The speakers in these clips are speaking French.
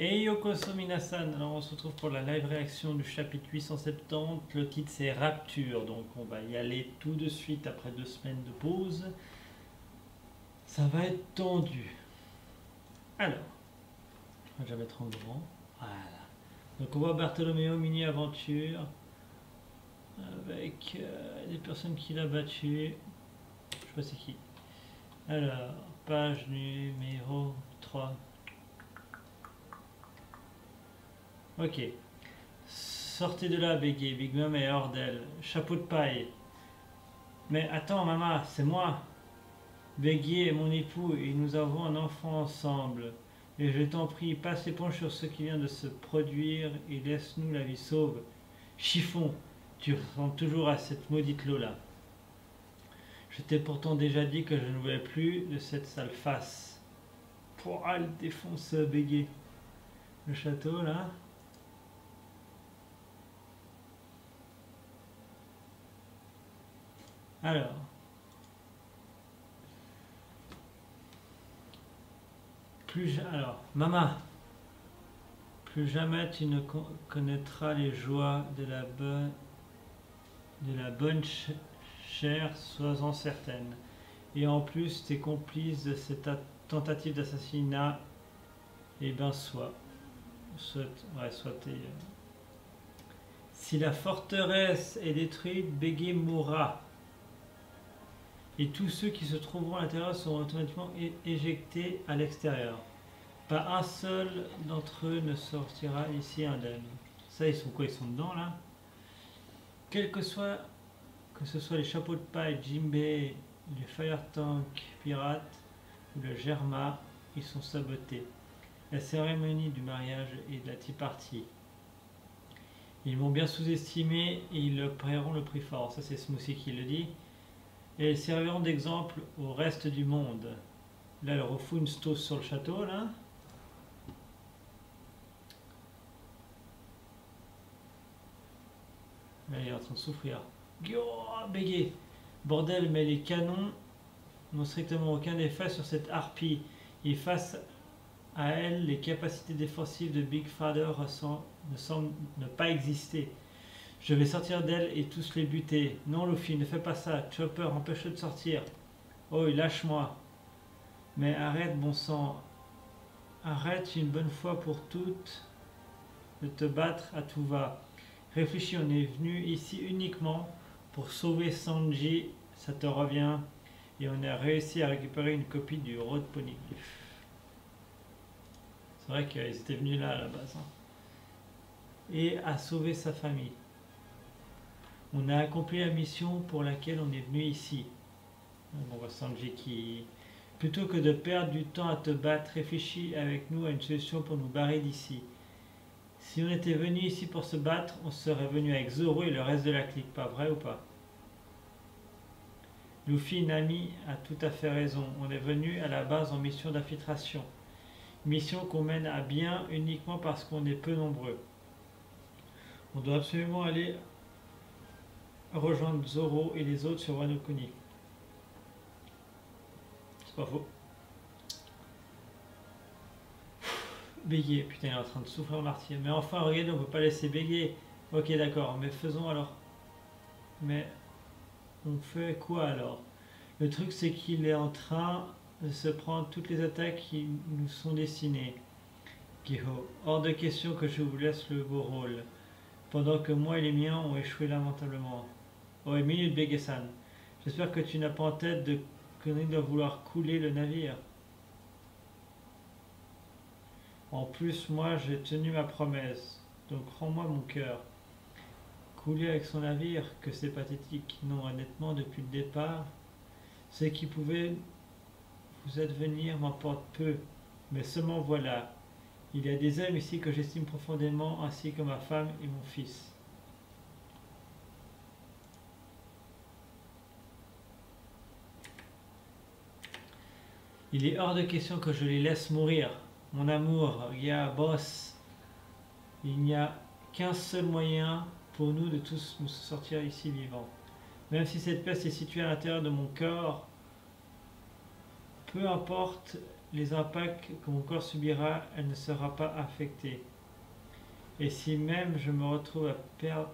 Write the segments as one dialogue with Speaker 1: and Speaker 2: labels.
Speaker 1: Et Yokoso Minasan, alors on se retrouve pour la live réaction du chapitre 870, le titre c'est Rapture, donc on va y aller tout de suite après 2 semaines de pause. Ça va être tendu. Alors, je vais mettre en grand, voilà. Donc on voit Bartholoméo mini-aventure, avec des personnes qu'il a battues, je sais pas c'est qui. Alors, page numéro 3. Ok. Sortez de là, Bégué. Big Mom est hors d'elle. Chapeau de paille. Mais attends, maman, c'est moi. Bégué est mon époux et nous avons un enfant ensemble. Et je t'en prie, passe l'éponge sur ce qui vient de se produire et laisse-nous la vie sauve. Chiffon, tu ressembles toujours à cette maudite Lola. Je t'ai pourtant déjà dit que je ne voulais plus de cette sale face. Pouah, elle défonce Bégué. Le château, là. Alors, maman, plus jamais tu ne connaîtras les joies de la bonne chair, sois-en certaine. Et en plus, t'es complice de cette tentative d'assassinat, et ben soit t'es... Si la forteresse est détruite, Bégué mourra. Et tous ceux qui se trouveront à l'intérieur seront automatiquement éjectés à l'extérieur. Pas un seul d'entre eux ne sortira ici indemne. Ça, ils sont quoi? Ils sont dedans, là? Quel que ce soit les chapeaux de paille, Jimbei, les Fire Tank pirates ou le Germa, ils sont sabotés. La cérémonie du mariage est de la Tea Party. Ils m'ont bien sous-estimé et ils paieront le prix fort. Ça, c'est Smoothie qui le dit. Et ils serviront d'exemple au reste du monde. Là, elle refout une stose sur le château, là. Là, il est en train de souffrir. Oh, bégué. Bordel, mais les canons n'ont strictement aucun effet sur cette harpie. Et face à elle, les capacités défensives de Big Father ne semblent ne pas exister. Je vais sortir d'elle et tous les buter. Non, Luffy, ne fais pas ça. Chopper, empêche-le de sortir. Oh, lâche-moi. Mais arrête, bon sang. Arrête une bonne fois pour toutes de te battre à tout va. Réfléchis, on est venu ici uniquement pour sauver Sanji. Ça te revient. Et on a réussi à récupérer une copie du Road Poneglyph. C'est vrai qu'ils étaient venus là à la base. Hein. Et à sauver sa famille. On a accompli la mission pour laquelle on est venu ici. On voit Sanji qui... Plutôt que de perdre du temps à te battre, réfléchis avec nous à une solution pour nous barrer d'ici. Si on était venu ici pour se battre, on serait venu avec Zoro et le reste de la clique, pas vrai ou pas? Luffy, Nami a tout à fait raison. On est venu à la base en mission d'infiltration. Mission qu'on mène à bien uniquement parce qu'on est peu nombreux. On doit absolument aller rejoindre Zoro et les autres sur Wano Kuni. C'est pas faux. Béguer, putain, il est en train de souffrir martyr. Mais enfin, regardez, on peut pas laisser béguer. Ok, d'accord, mais faisons alors. Mais on fait quoi alors? Le truc, c'est qu'il est en train de se prendre toutes les attaques qui nous sont destinées. Kiho, hors de question que je vous laisse le beau rôle. Pendant que moi et les miens ont échoué lamentablement. Oh, une minute, Bégué-san. J'espère que tu n'as pas en tête de conneries de vouloir couler le navire. En plus, moi, j'ai tenu ma promesse. Donc, rends-moi mon cœur. Couler avec son navire, que c'est pathétique. Non, honnêtement, depuis le départ, ce qui pouvait vous advenir m'importe peu. Mais seulement voilà. Il y a des hommes ici que j'estime profondément, ainsi que ma femme et mon fils. Il est hors de question que je les laisse mourir. Mon amour, Ria, boss, il n'y a qu'un seul moyen pour nous de tous nous sortir ici vivants. Même si cette peste est située à l'intérieur de mon corps, peu importe les impacts que mon corps subira, elle ne sera pas affectée. Et si même je me retrouve à perdre,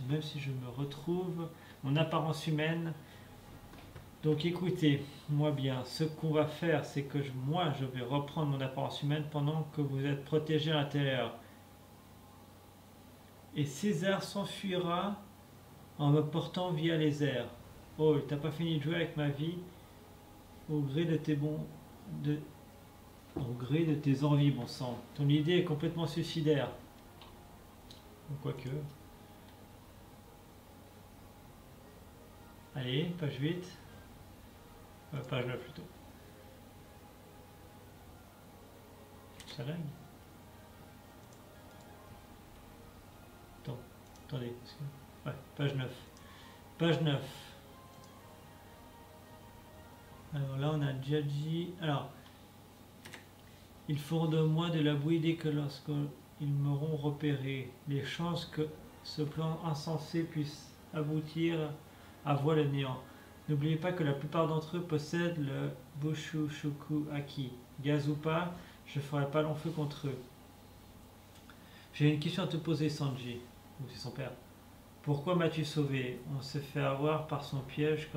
Speaker 1: même si je me retrouve mon apparence humaine, donc écoutez, moi bien, ce qu'on va faire, c'est que moi, je vais reprendre mon apparence humaine pendant que vous êtes protégé à l'intérieur. Et César s'enfuira en me portant via les airs. Oh, t'as pas fini de jouer avec ma vie au gré de tes au gré de tes envies, bon sang. Ton idée est complètement suicidaire. Ou quoique. Allez, page 8. Page 9 plutôt. Ça lag. Attendez. Ouais, page 9. Page 9. Alors là, on a déjà dit... Alors, ils feront de moi de la bouillie dès que lorsqu'ils m'auront repéré. Les chances que ce plan insensé puisse aboutir à voir le néant. N'oubliez pas que la plupart d'entre eux possèdent le Bushu Shuku Aki. Gaz ou pas, je ne ferai pas long feu contre eux. J'ai une question à te poser, Sanji. Ou c'est son père. Pourquoi m'as-tu sauvé? On s'est fait avoir par son piège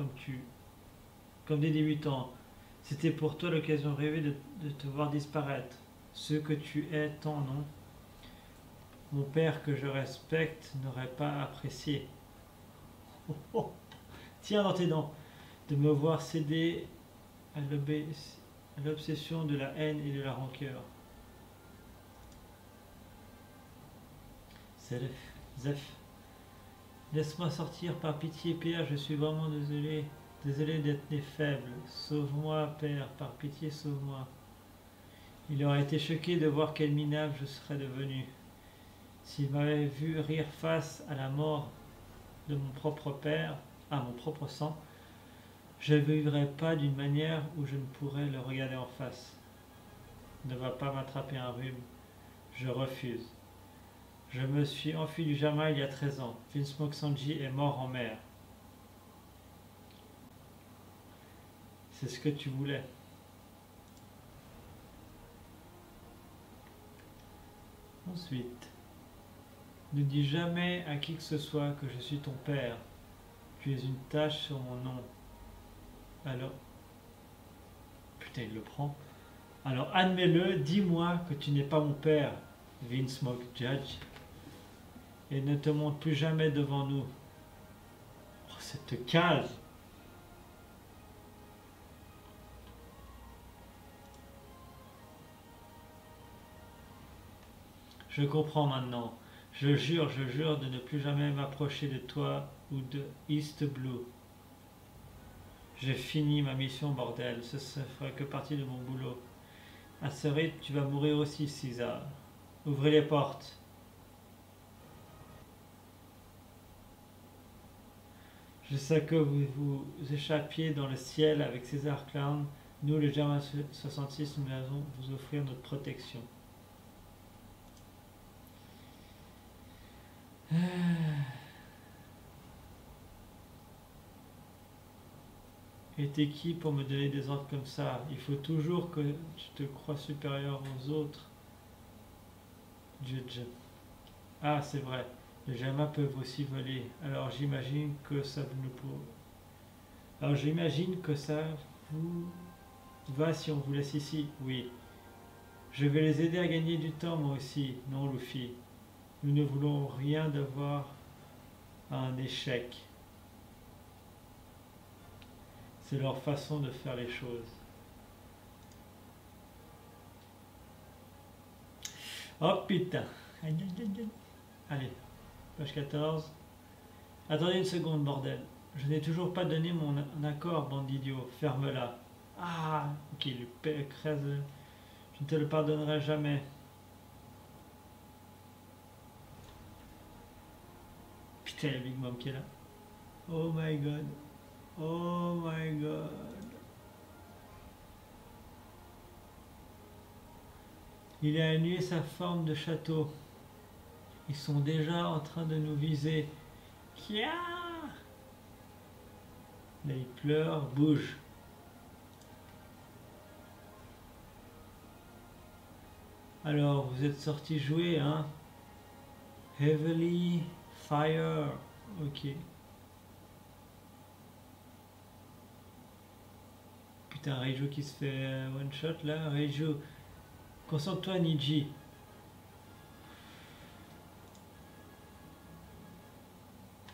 Speaker 1: comme des débutants. C'était pour toi l'occasion rêvée de te voir disparaître. Ce que tu es tant, non? Mon père que je respecte n'aurait pas apprécié. Oh, oh. Tiens dans tes dents de me voir céder à l'obsession de la haine et de la rancœur. Zef. Laisse-moi sortir par pitié, Père, je suis vraiment désolé. Désolé d'être né faible. Sauve-moi, Père, par pitié, sauve-moi. Il aurait été choqué de voir quel minable je serais devenu. S'il m'avait vu rire face à la mort de mon propre père, à mon propre sang, je ne vivrais pas d'une manière où je ne pourrais le regarder en face. Ne va pas m'attraper un rhume. Je refuse. Je me suis enfui du Jama il y a 13 ans. Vinsmoke Sanji est mort en mer. C'est ce que tu voulais. Ensuite, ne dis jamais à qui que ce soit que je suis ton père. Tu es une tache sur mon nom. Alors, putain, il le prend. Alors admets-le, dis-moi que tu n'es pas mon père, Vinsmoke Judge. Et ne te montre plus jamais devant nous. Oh, cette case! Je comprends maintenant. Je jure de ne plus jamais m'approcher de toi ou de East Blue. J'ai fini ma mission, bordel. Ce ne fera que partie de mon boulot. À ce rythme, tu vas mourir aussi, César. Ouvrez les portes. Je sais que vous échappiez dans le ciel avec César Clown. Nous, les Germains 66, nous allons vous offrir notre protection. Et t'es qui pour me donner des ordres comme ça? Il faut toujours que tu te crois supérieur aux autres. Judge. Ah, c'est vrai. Les Jamas peuvent aussi voler. Alors j'imagine que ça vous va si on vous laisse ici. Oui. Je vais les aider à gagner du temps moi aussi. Non, Luffy. Nous ne voulons rien d'avoir un échec. C'est leur façon de faire les choses. Oh putain. Allez, page 14. Attendez une seconde, bordel. Je n'ai toujours pas donné mon accord, bande d'idiots. Ferme-la. Ah, ok, le père crève. Je ne te le pardonnerai jamais. Putain, il y a Big Mom qui est là. Oh my god. Oh my god. Il a annulé sa forme de château. Ils sont déjà en train de nous viser. Kia! Là, il pleure, bouge. Alors, vous êtes sorti jouer, hein? Heavily Fire. Ok. Putain, Reijo qui se fait one shot là. Reijo, concentre-toi, Niji.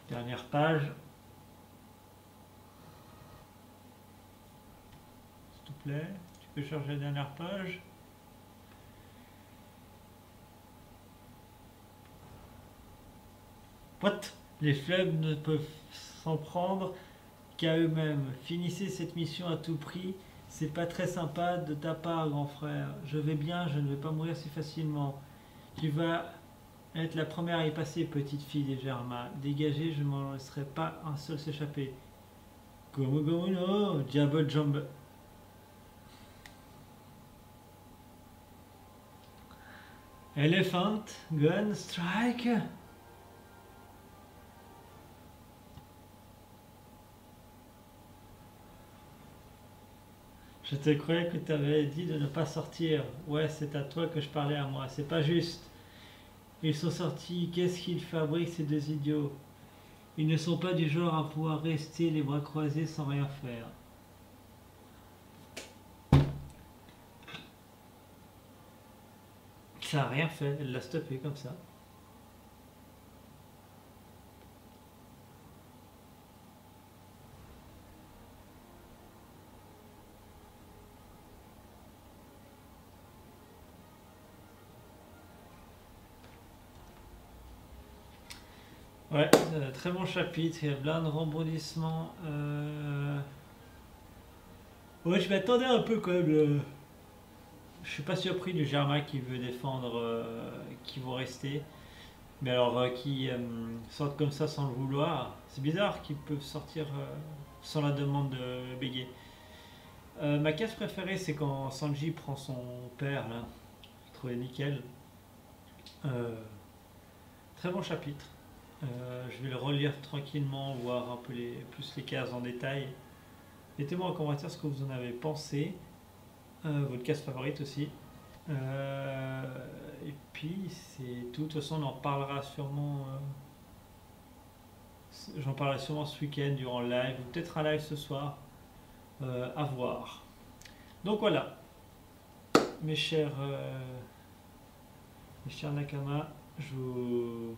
Speaker 1: Dernière page. S'il te plaît, tu peux charger la dernière page. What? Les fleuves ne peuvent s'en prendre qu'à eux-mêmes. Finissez cette mission à tout prix. C'est pas très sympa de ta part, grand frère. Je vais bien, je ne vais pas mourir si facilement. Tu vas être la première à y passer, petite fille des Germains. Dégagez, je ne m'en laisserai pas un seul s'échapper. Gomu gomu no, Diable Jump. Elephant, Gun, Strike. Je te croyais que tu avais dit de ne pas sortir. Ouais, c'est à toi que je parlais à moi. C'est pas juste. Ils sont sortis. Qu'est-ce qu'ils fabriquent, ces deux idiots? Ils ne sont pas du genre à pouvoir rester les bras croisés sans rien faire. Ça a rien fait. Elle l'a stoppé comme ça. Ouais, très bon chapitre, il y a plein de rebondissements. Ouais, je m'attendais un peu quand même. Je suis pas surpris du Germain qui veut défendre, qui vont rester. Mais alors, qui sortent comme ça sans le vouloir. C'est bizarre qu'ils peuvent sortir sans la demande de Béguet. Ma case préférée, c'est quand Sanji prend son père, là. Je trouvais nickel. Euh, Très bon chapitre. Je vais le relire tranquillement, voir un peu plus les cases en détail. Mettez-moi en commentaire ce que vous en avez pensé. Votre case favorite aussi. Et puis c'est tout. De toute façon, on en parlera sûrement. J'en parlerai sûrement ce week-end durant le live, ou peut-être un live ce soir. À voir. Donc voilà, mes chers Nakama, je vous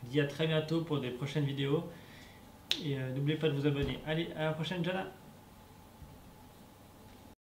Speaker 1: dis à très bientôt pour des prochaines vidéos. Et n'oubliez pas de vous abonner. Allez, à la prochaine, Jana!